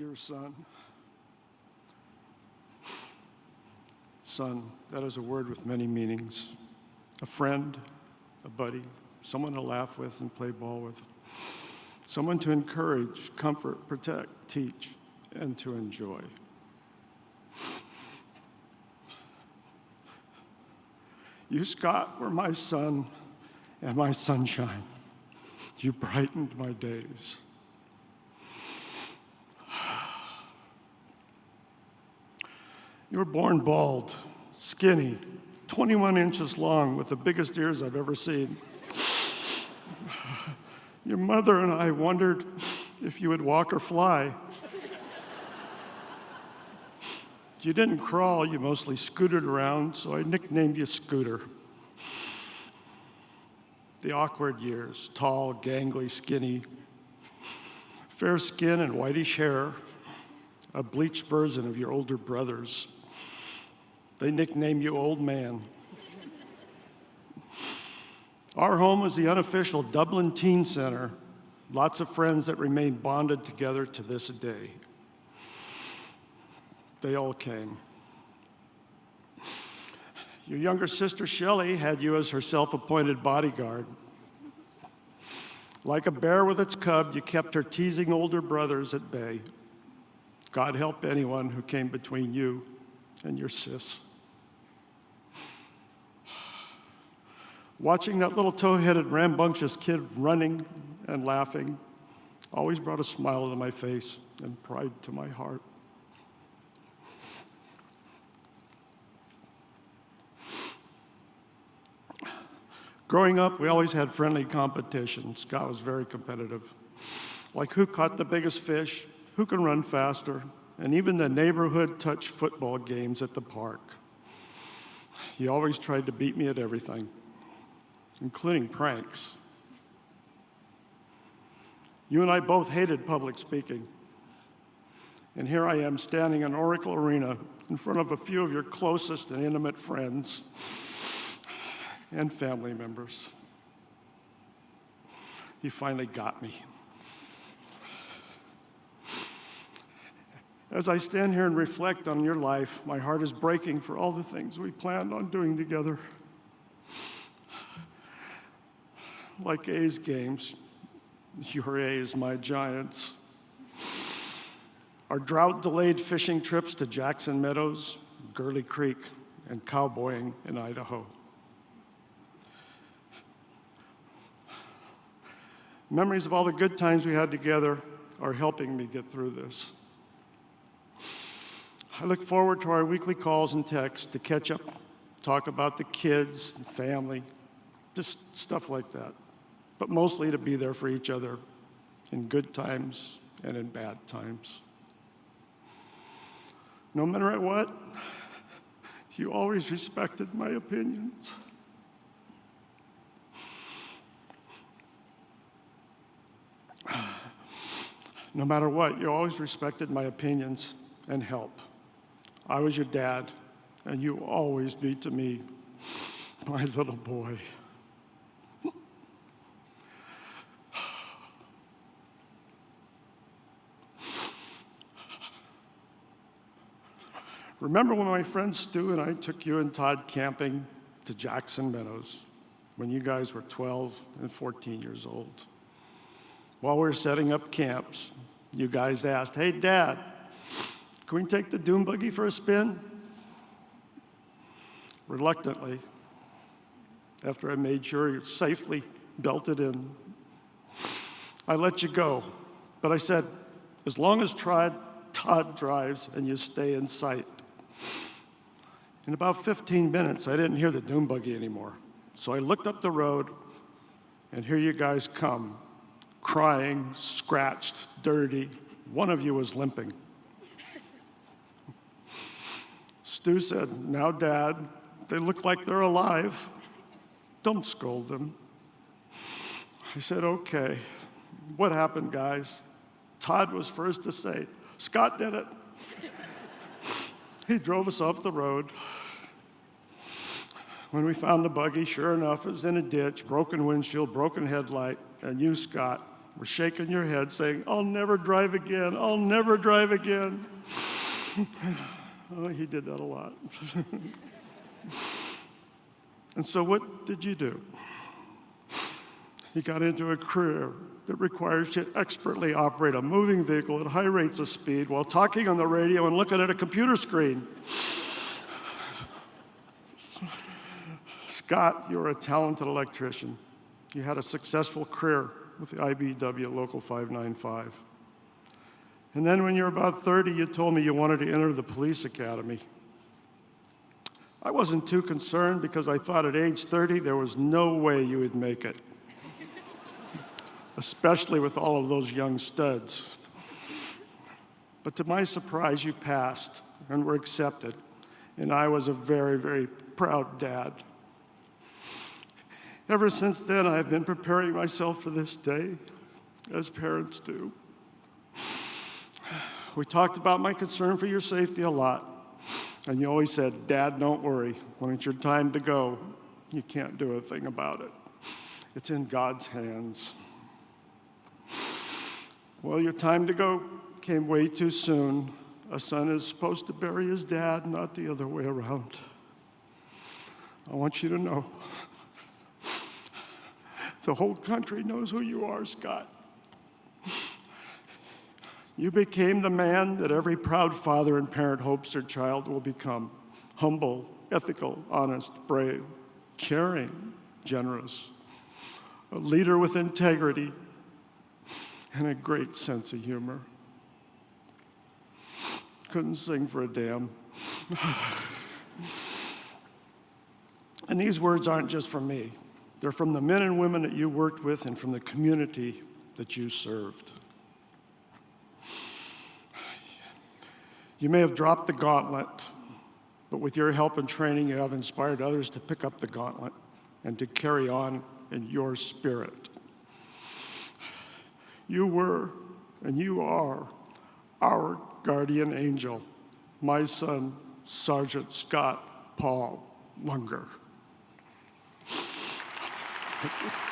Dear son, son, that is a word with many meanings. A friend, a buddy, someone to laugh with and play ball with. Someone to encourage, comfort, protect, teach, and to enjoy. You, Scott, were my sun and my sunshine. You brightened my days. You were born bald, skinny, 21 inches long, with the biggest ears I've ever seen. Your mother and I wondered if you would walk or fly. You didn't crawl, you mostly scooted around, so I nicknamed you Scooter. The awkward years, tall, gangly, skinny, fair skin and whitish hair, a bleached version of your older brothers. They nicknamed you Old Man. Our home was the unofficial Dublin Teen Center. Lots of friends that remain bonded together to this day. They all came. Your younger sister, Shelley, had you as her self-appointed bodyguard. Like a bear with its cub, you kept her teasing older brothers at bay. God help anyone who came between you and your sis. Watching that little tow-headed, rambunctious kid running and laughing always brought a smile to my face and pride to my heart. Growing up, we always had friendly competition. Scott was very competitive. Like who caught the biggest fish, who can run faster, and even the neighborhood touch football games at the park. He always tried to beat me at everything, including pranks. You and I both hated public speaking. And here I am standing in Oracle Arena in front of a few of your closest and intimate friends and family members. You finally got me. As I stand here and reflect on your life, my heart is breaking for all the things we planned on doing together. Like A's games, your A's, my Giants. Our drought-delayed fishing trips to Jackson Meadows, Gurley Creek, and cowboying in Idaho. Memories of all the good times we had together are helping me get through this. I look forward to our weekly calls and texts to catch up, talk about the kids, and family, just stuff like that. But mostly to be there for each other in good times and in bad times. No matter what, you always respected my opinions. No matter what, you always respected my opinions and help. I was your dad, and you always be to me my little boy. Remember when my friend Stu and I took you and Todd camping to Jackson Meadows when you guys were 12 and 14 years old? While we were setting up camps, you guys asked, "Hey, Dad, can we take the dune buggy for a spin?" Reluctantly, after I made sure you're safely belted in, I let you go. But I said, as long as Todd drives and you stay in sight. In about 15 minutes, I didn't hear the dune buggy anymore. So I looked up the road, and here you guys come, crying, scratched, dirty. One of you was limping. Stu said, "Now, Dad, they look like they're alive. Don't scold them." I said, "Okay. What happened, guys?" Todd was first to say, "Scott did it." He drove us off the road. When we found the buggy, sure enough, it was in a ditch, broken windshield, broken headlight, and you, Scott, were shaking your head saying, "I'll never drive again, I'll never drive again." Oh, he did that a lot. And so what did you do? You got into a career that requires you to expertly operate a moving vehicle at high rates of speed while talking on the radio and looking at a computer screen. Scott, you're a talented electrician. You had a successful career with the IBEW Local 595. And then when you were about 30, you told me you wanted to enter the police academy. I wasn't too concerned because I thought at age 30 there was no way you would make it, especially with all of those young studs. But to my surprise, you passed and were accepted, and I was a very, very proud dad. Ever since then, I've been preparing myself for this day, as parents do. We talked about my concern for your safety a lot, and you always said, "Dad, don't worry. When it's your time to go, you can't do a thing about it. It's in God's hands." Well, your time to go came way too soon. A son is supposed to bury his dad, not the other way around. I want you to know, the whole country knows who you are, Scott. You became the man that every proud father and parent hopes their child will become. Humble, ethical, honest, brave, caring, generous, a leader with integrity, and a great sense of humor. Couldn't sing for a damn. And these words aren't just from me. They're from the men and women that you worked with and from the community that you served. You may have dropped the gauntlet, but with your help and training, you have inspired others to pick up the gauntlet and to carry on in your spirit. You were, and you are, our guardian angel, my son, Sergeant Scott Paul Lunger. Thank you.